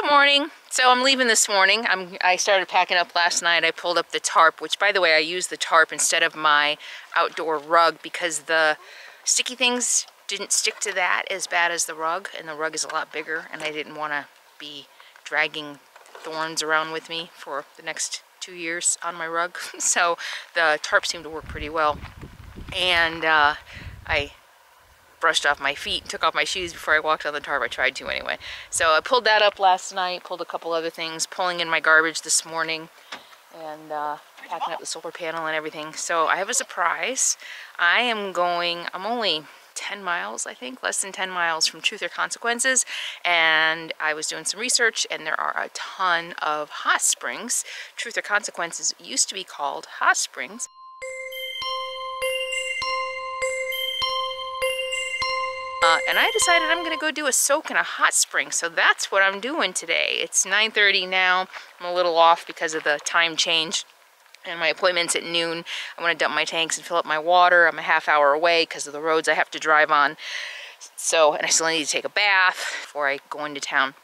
Good morning. So I'm leaving this morning. I started packing up last night. I pulled up the tarp, which by the way, I used the tarp instead of my outdoor rug because the sticky things didn't stick to that as bad as the rug, and the rug is a lot bigger, and I didn't want to be dragging thorns around with me for the next 2 years on my rug. So the tarp seemed to work pretty well. And I brushed off my feet, took off my shoes before I walked on the tarp. I tried to anyway. So I pulled that up last night, pulled a couple other things, pulling in my garbage this morning, and packing up the solar panel and everything. So I have a surprise. I'm only 10 miles, I think, less than 10 miles from Truth or Consequences, and I was doing some research, and there are a ton of hot springs. Truth or Consequences used to be called Hot Springs. And I decided I'm going to go do a soak in a hot spring, so that's what I'm doing today. It's 9:30 now. I'm a little off because of the time change, and my appointment's at noon. I want to dump my tanks and fill up my water. I'm a half hour away because of the roads I have to drive on. So, and I still need to take a bath before I go into town,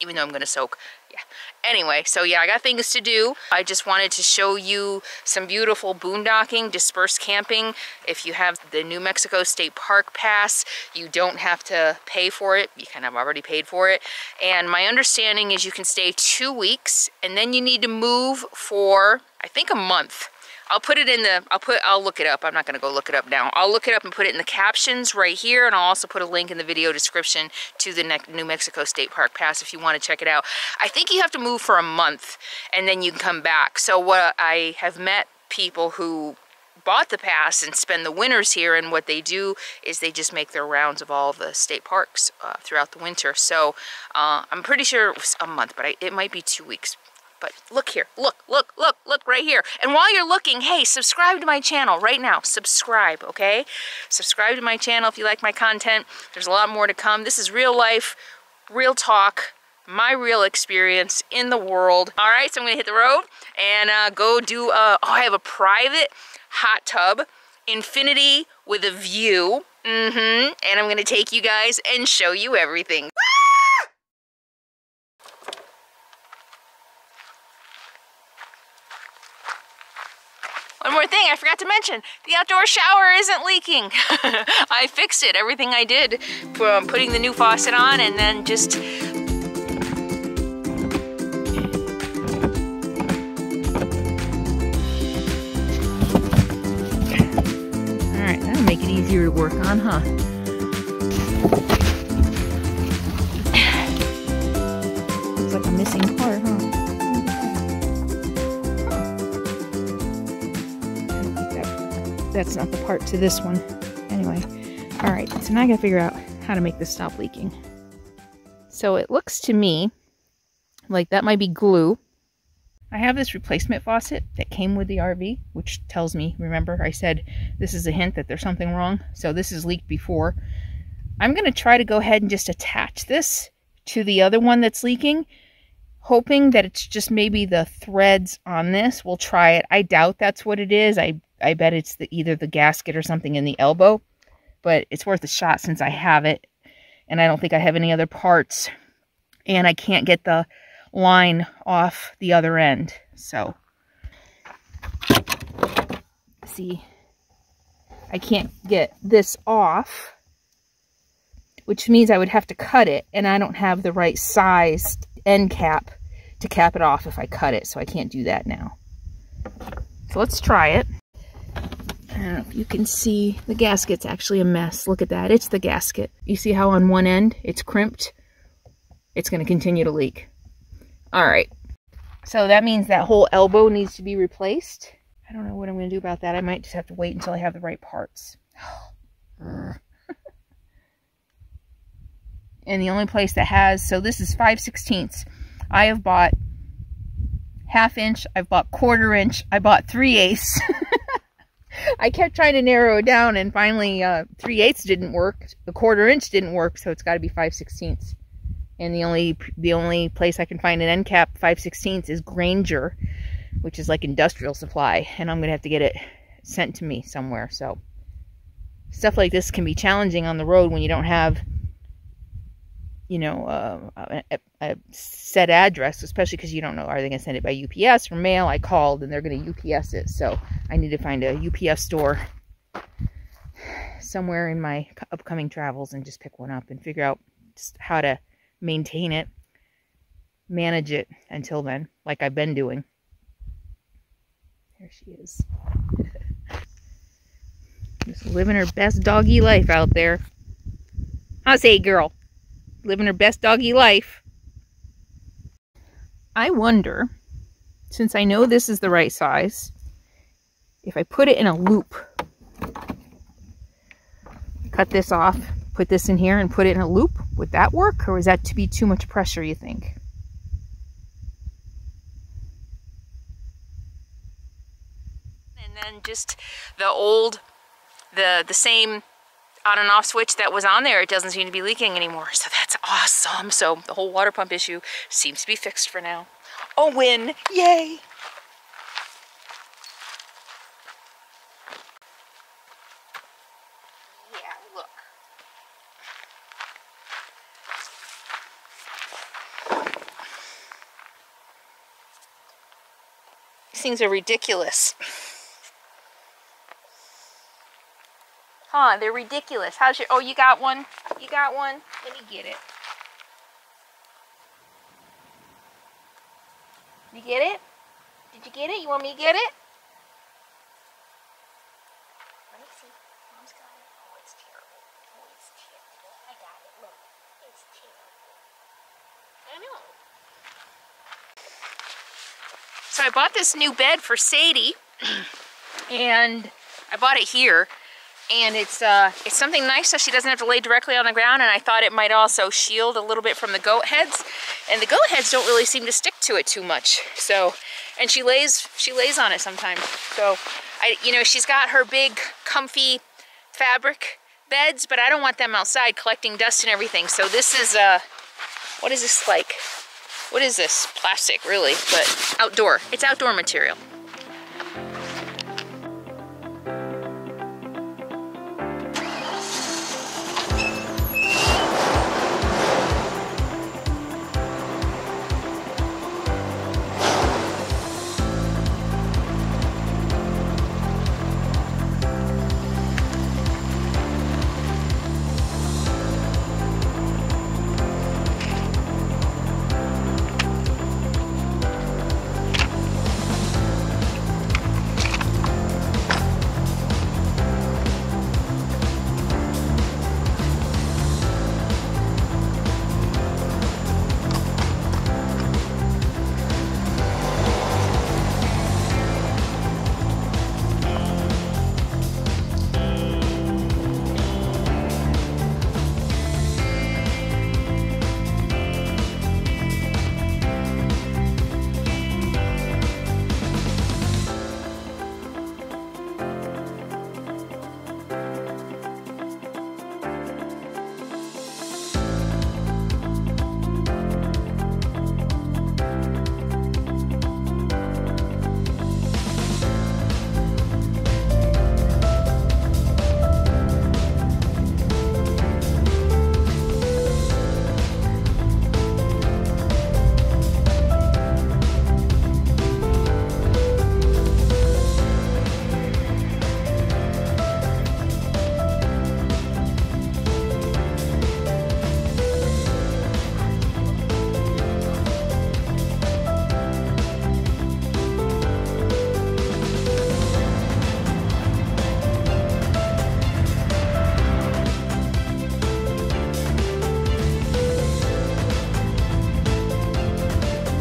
even though I'm going to soak. Yeah. Anyway, so yeah, I got things to do. I just wanted to show you some beautiful boondocking, dispersed camping. If you have the New Mexico State Park Pass, you don't have to pay for it. You kind of already paid for it. And my understanding is you can stay 2 weeks, and then you need to move for, I think, a month. I'll put it in the, I'll look it up. I'm not going to go look it up now. I'll look it up and put it in the captions right here, and I'll also put a link in the video description to the New Mexico State Park Pass if you want to check it out. I think you have to move for a month, and then you can come back. So what I have met people who bought the pass and spend the winters here, and what they do is they just make their rounds of all the state parks throughout the winter. So I'm pretty sure it was a month, but it might be 2 weeks. But look here, look right here. And while you're looking, hey, subscribe to my channel right now. Subscribe, okay? Subscribe to my channel if you like my content. There's a lot more to come. This is real life, real talk, my real experience in the world. All right, so I'm gonna hit the road and go do, oh, I have a private hot tub, infinity with a view. And I'm gonna take you guys and show you everything. One more thing I forgot to mention, the outdoor shower isn't leaking. I fixed it, everything I did, from putting the new faucet on and then just... Alright, that'll make it easier to work on, huh? Looks like a missing part, huh? That's not the part to this one. Anyway, all right, so now I gotta figure out how to make this stop leaking. So it looks to me like that might be glue. I have this replacement faucet that came with the RV, which tells me, remember I said this is a hint that there's something wrong. So this has leaked before. I'm gonna try to go ahead and just attach this to the other one that's leaking, hoping that it's just maybe the threads on this. We'll try it. I doubt that's what it is. I bet it's either the gasket or something in the elbow, but it's worth a shot since I have it, and I don't think I have any other parts, and I can't get the line off the other end. So, see, I can't get this off, which means I would have to cut it, and I don't have the right size end cap to cap it off if I cut it, so I can't do that now. So let's try it. I don't know if you can see, the gasket's actually a mess. Look at that, it's the gasket. You see how on one end it's crimped? It's going to continue to leak. Alright, so that means that whole elbow needs to be replaced. I don't know what I'm going to do about that. I might just have to wait until I have the right parts. And the only place that has, so this is 5/16. I have bought 1/2 inch, I've bought 1/4 inch, I bought 3/8. I kept trying to narrow it down, and finally 3/8 didn't work. The 1/4 inch didn't work, so it's got to be 5/16. And the only place I can find an end cap 5/16 is Granger, which is like industrial supply, and I'm gonna have to get it sent to me somewhere. So stuff like this can be challenging on the road when you don't have you know, a set address, especially because you don't know, are they going to send it by UPS or mail? I called and they're going to UPS it. So I need to find a UPS store somewhere in my upcoming travels and just pick one up and figure out just how to maintain it, manage it until then, like I've been doing. There she is. Just living her best doggy life out there. I'll say, girl, living her best doggy life. I wonder, since I know this is the right size, if I put it in a loop, cut this off, put this in here and put it in a loop, would that work? Or is that to be too much pressure, you think? And then just the same on and off switch that was on there, it doesn't seem to be leaking anymore. So that's awesome. So the whole water pump issue seems to be fixed for now. A win, yay! Yeah, look. These things are ridiculous. Huh, they're ridiculous. How's your, oh, you got one? You got one? Let me get it. You get it? Did you get it? You want me to get it? Let me see. Mom's got it. Oh, it's terrible. Oh, it's terrible. I got it. Look. It's terrible. I know. So I bought this new bed for Sadie. And I bought it here. And it's something nice so she doesn't have to lay directly on the ground, and I thought it might also shield a little bit from the goat heads. And the goat heads don't really seem to stick to it too much. So, and she lays on it sometimes. So, you know, she's got her big comfy fabric beds, but I don't want them outside collecting dust and everything. So this is what is this like? What is this? Plastic, really, but outdoor. It's outdoor material.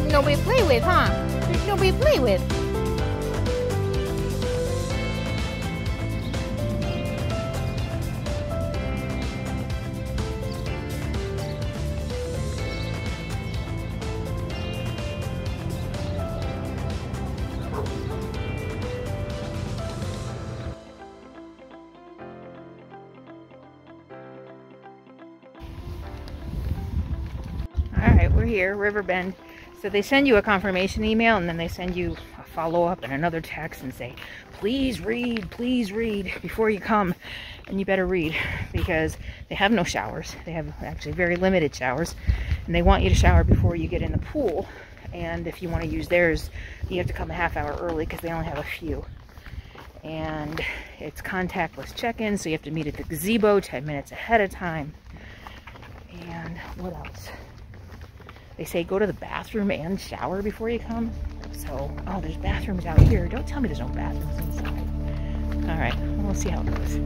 Nobody to play with, huh? There's nobody to play with. All right, we're here, Riverbend. So they send you a confirmation email, and then they send you a follow-up and another text and say, please read before you come. And you better read, because they have no showers. They have actually very limited showers, and they want you to shower before you get in the pool. And if you want to use theirs, you have to come a half hour early because they only have a few. And it's contactless check-in, so you have to meet at the gazebo 10 minutes ahead of time. And what else? They say go to the bathroom and shower before you come. So, oh, there's bathrooms out here. Don't tell me there's no bathrooms inside. All right, we'll see how it goes.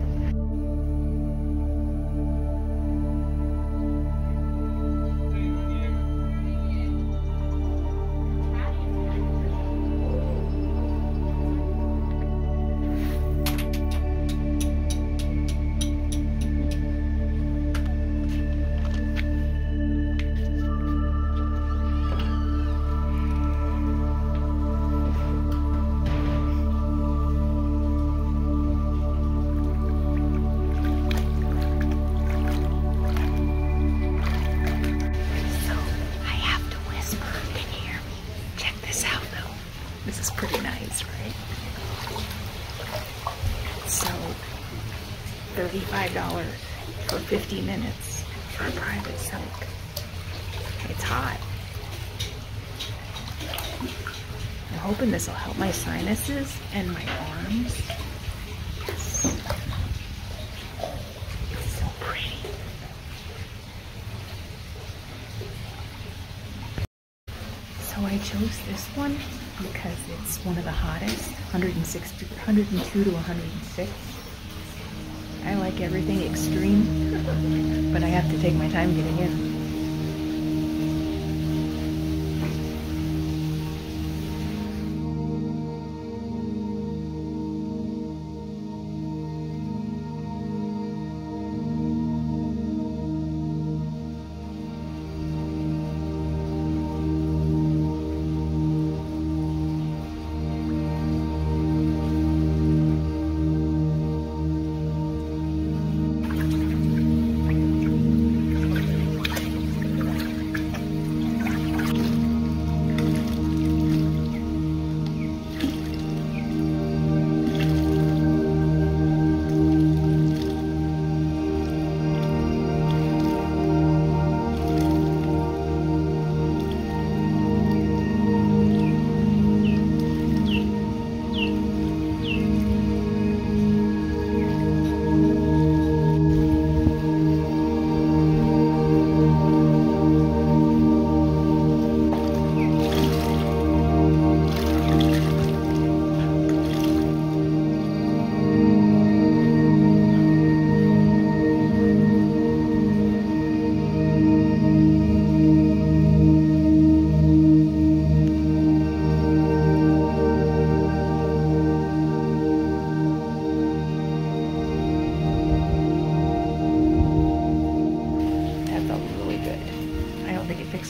$35 for 50 minutes for a private soak. It's hot. I'm hoping this will help my sinuses and my arms. Yes. It's so pretty. So I chose this one because it's one of the hottest, 102 to 106. I like everything extreme, but I have to take my time getting in.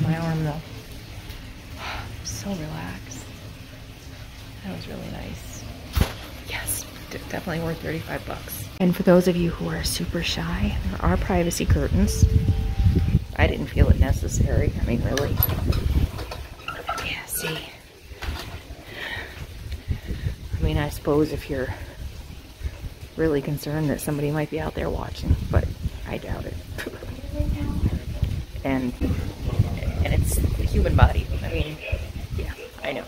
My arm though. So relaxed. That was really nice. Yes, definitely worth 35 bucks. And for those of you who are super shy, there are privacy curtains. I didn't feel it necessary. I mean, really. Yeah, see. I mean, I suppose if you're really concerned that somebody might be out there watching, but I doubt it. And it's the human body. I mean, yeah, I know.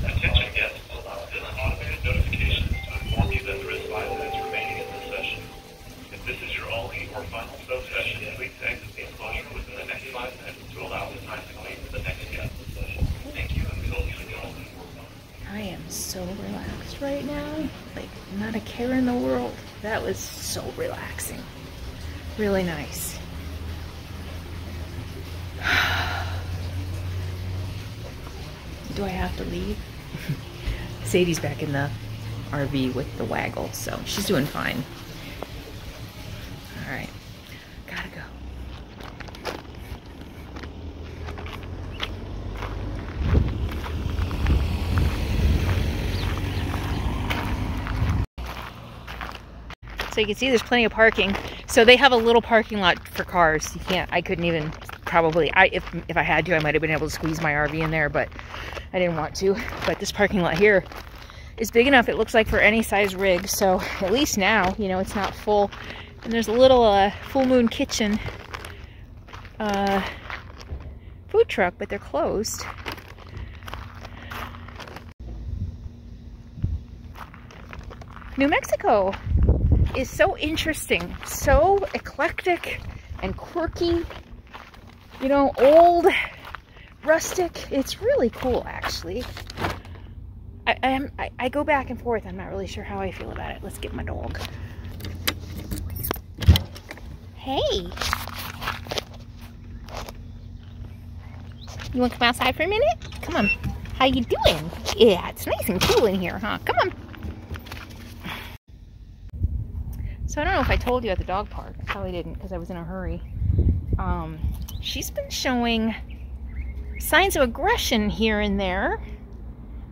Attention guests, this automated notification is to inform you that there is 5 minutes remaining in this session. If this is your only or final soap session, please exit the enclosure within the next 5 minutes to allow the time to wait for the next guest. Thank you, and we hope you enjoy. I am so relaxed right now, like not a care in the world. That was so relaxing, really nice. Do I have to leave? Sadie's back in the RV with the waggle, so she's doing fine. All right, gotta go. So you can see there's plenty of parking. So they have a little parking lot for cars. You can't, I couldn't even, probably, if I had to, I might have been able to squeeze my RV in there, but I didn't want to. But this parking lot here is big enough, it looks like, for any size rig. So at least now, you know, it's not full. And there's a little Full Moon Kitchen food truck, but they're closed. New Mexico is so interesting, so eclectic and quirky, you know, old, rustic. It's really cool, actually. I go back and forth. I'm not really sure how I feel about it. Let's get my dog. Hey. You want to come outside for a minute? Come on. How you doing? Yeah, it's nice and cool in here, huh? Come on. So I don't know if I told you at the dog park. I probably didn't because I was in a hurry. She's been showing signs of aggression here and there.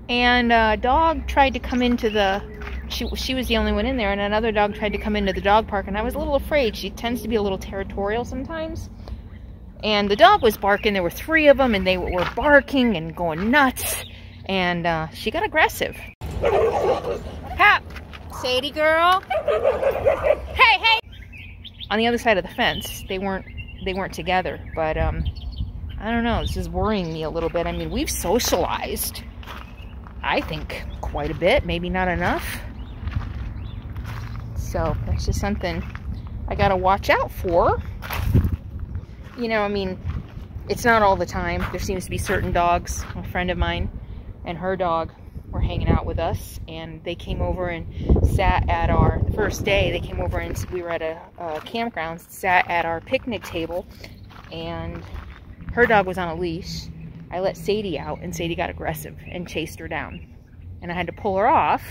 And a dog tried to come into the... She was the only one in there, and another dog tried to come into the dog park, and I was a little afraid. She tends to be a little territorial sometimes. And the dog was barking. There were 3 of them, and they were barking and going nuts. And she got aggressive. Hap! Sadie girl! Hey, hey! On the other side of the fence. They weren't together. But, I don't know. This is worrying me a little bit. I mean, we've socialized, I think, quite a bit. Maybe not enough. So, that's just something I gotta watch out for. You know, I mean, it's not all the time. There seems to be certain dogs. A friend of mine and her dog were hanging out with us, and they came over and sat at our, the first day, they came over and we were at a campground, sat at our picnic table, and her dog was on a leash. I let Sadie out, and Sadie got aggressive and chased her down. And I had to pull her off,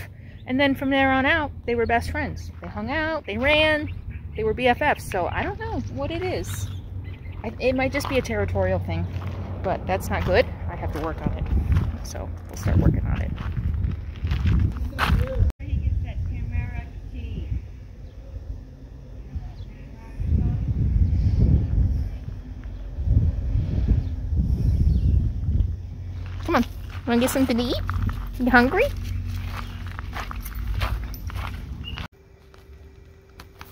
and then from there on out, they were best friends. They hung out, they ran, they were BFFs, so I don't know what it is. It might just be a territorial thing, but that's not good. I have to work on it. So we'll start working on it. Come on. Want to get something to eat? You hungry?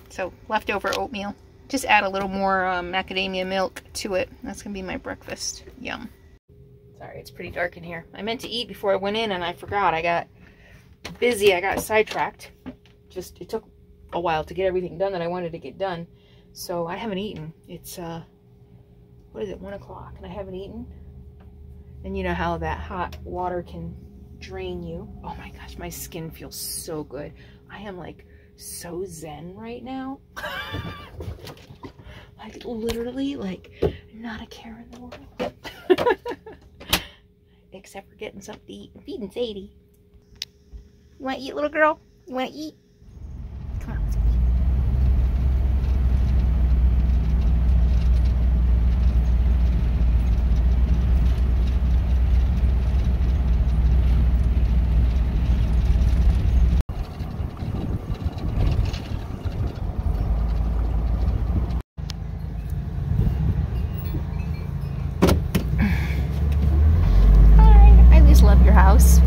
So leftover oatmeal. Just add a little more macadamia milk to it. That's going to be my breakfast. Yum. Sorry, it's pretty dark in here. I meant to eat before I went in and I forgot. I got busy. I got sidetracked. It took a while to get everything done that I wanted to get done. So I haven't eaten. It's, what is it, 1 o'clock and I haven't eaten. And you know how that hot water can drain you. Oh my gosh, my skin feels so good. I am like so zen right now. Like literally, like not a care in the world. Except for getting something to eat and feeding Sadie. You want to eat, little girl? You want to eat? Come on, Sadie. Love your house.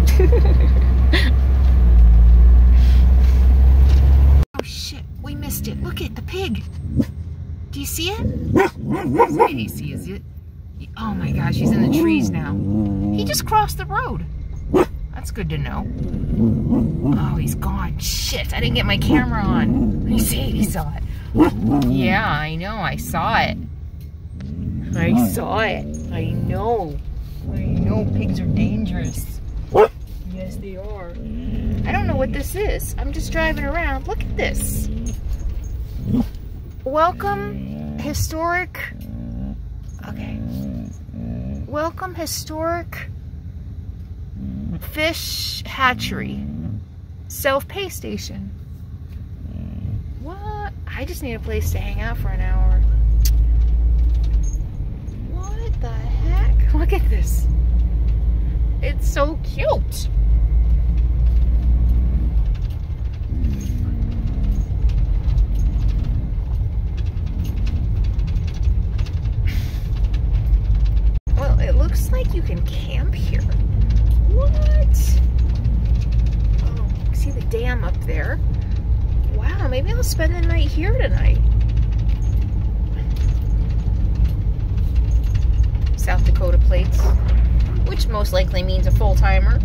Oh shit, we missed it. Look at the pig. Do you see it? Sadie sees it. Oh my gosh, he's in the trees now. He just crossed the road. That's good to know. Oh, he's gone. Shit, I didn't get my camera on. Sadie saw it. Yeah, I know, I saw it. I saw it. I know. I know pigs are dangerous. Yes, they are. I don't know what this is. I'm just driving around. Look at this. Welcome, historic. Okay. Welcome, historic fish hatchery. Self-pay station. What? I just need a place to hang out for an hour. What the heck? Look at this. It's so cute. can camp here. What? Oh, see the dam up there. Wow, maybe I'll spend the night here tonight. South Dakota plates, which most likely means a full-timer.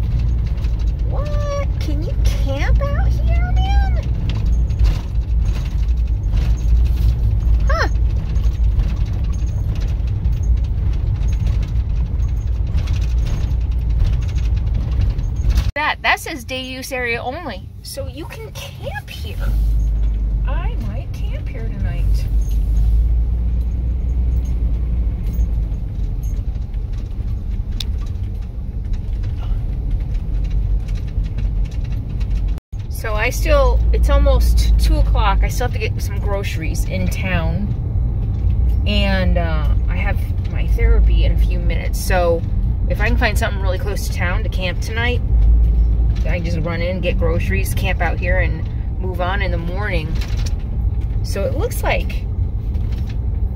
What? Can you camp out here, man? Huh. That says day use area only. So you can camp here. I might camp here tonight. So it's almost 2 o'clock. I still have to get some groceries in town. And I have my therapy in a few minutes. So if I can find something really close to town to camp tonight, I can just run in, get groceries, camp out here, and move on in the morning. So it looks like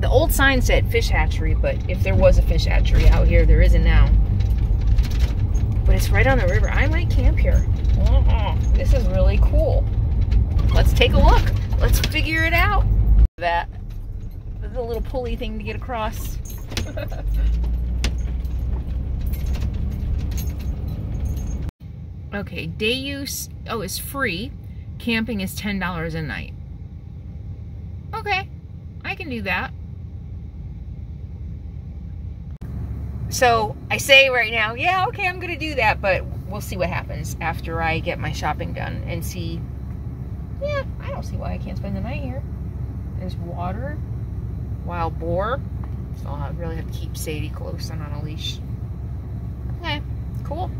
the old sign said fish hatchery, but if there was a fish hatchery out here, there isn't now. But it's right on the river. I might camp here. This is really cool. Let's take a look. Let's figure it out. That the little pulley thing to get across. Okay, day use, is free. Camping is $10 a night. Okay, I can do that. So I say right now, yeah, okay, I'm gonna do that, but we'll see what happens after I get my shopping done and see. Yeah, I don't see why I can't spend the night here. There's water, wild boar. So I'll really have to keep Sadie close and on a leash. Okay, cool.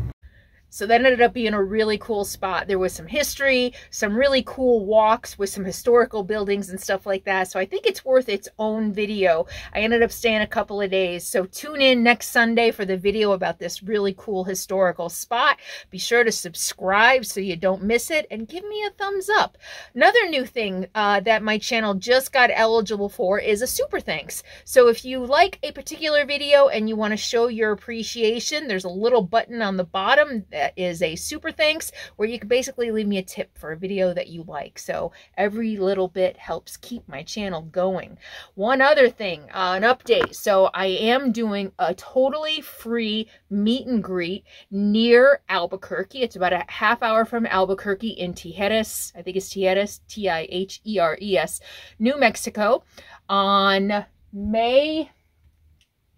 So that ended up being a really cool spot. There was some history, some really cool walks with some historical buildings and stuff like that. So I think it's worth its own video. I ended up staying a couple of days. So tune in next Sunday for the video about this really cool historical spot. Be sure to subscribe so you don't miss it, and give me a thumbs up. Another new thing that my channel just got eligible for is a super thanks. So if you like a particular video and you want to show your appreciation, there's a little button on the bottom that is a super thanks, where you can basically leave me a tip for a video that you like. So every little bit helps keep my channel going. One other thing, an update. So I am doing a totally free meet and greet near Albuquerque. It's about a half hour from Albuquerque in Tijeras. I think it's Tijeras, T-I-H-E-R-E-S, New Mexico, on May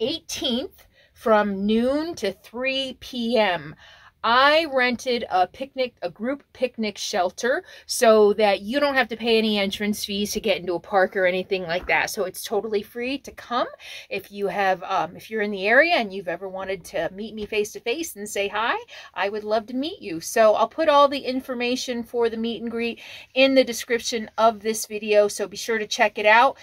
18th from noon to 3 p.m. I rented a group picnic shelter so that you don't have to pay any entrance fees to get into a park or anything like that. So it's totally free to come. If you have, if you're in the area and you've ever wanted to meet me face to face and say hi, I would love to meet you. So I'll put all the information for the meet and greet in the description of this video. So be sure to check it out.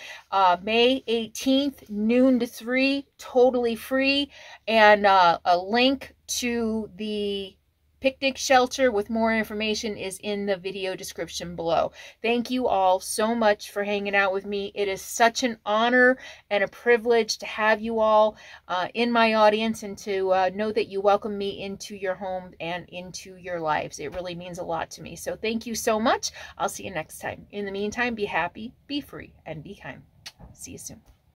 May 18th, noon to 3, totally free, and a link to the picnic shelter with more information is in the video description below. Thank you all so much for hanging out with me. It is such an honor and a privilege to have you all in my audience, and to know that you welcome me into your home and into your lives. It really means a lot to me. So thank you so much. I'll see you next time. In the meantime, be happy, be free, and be kind. See you soon.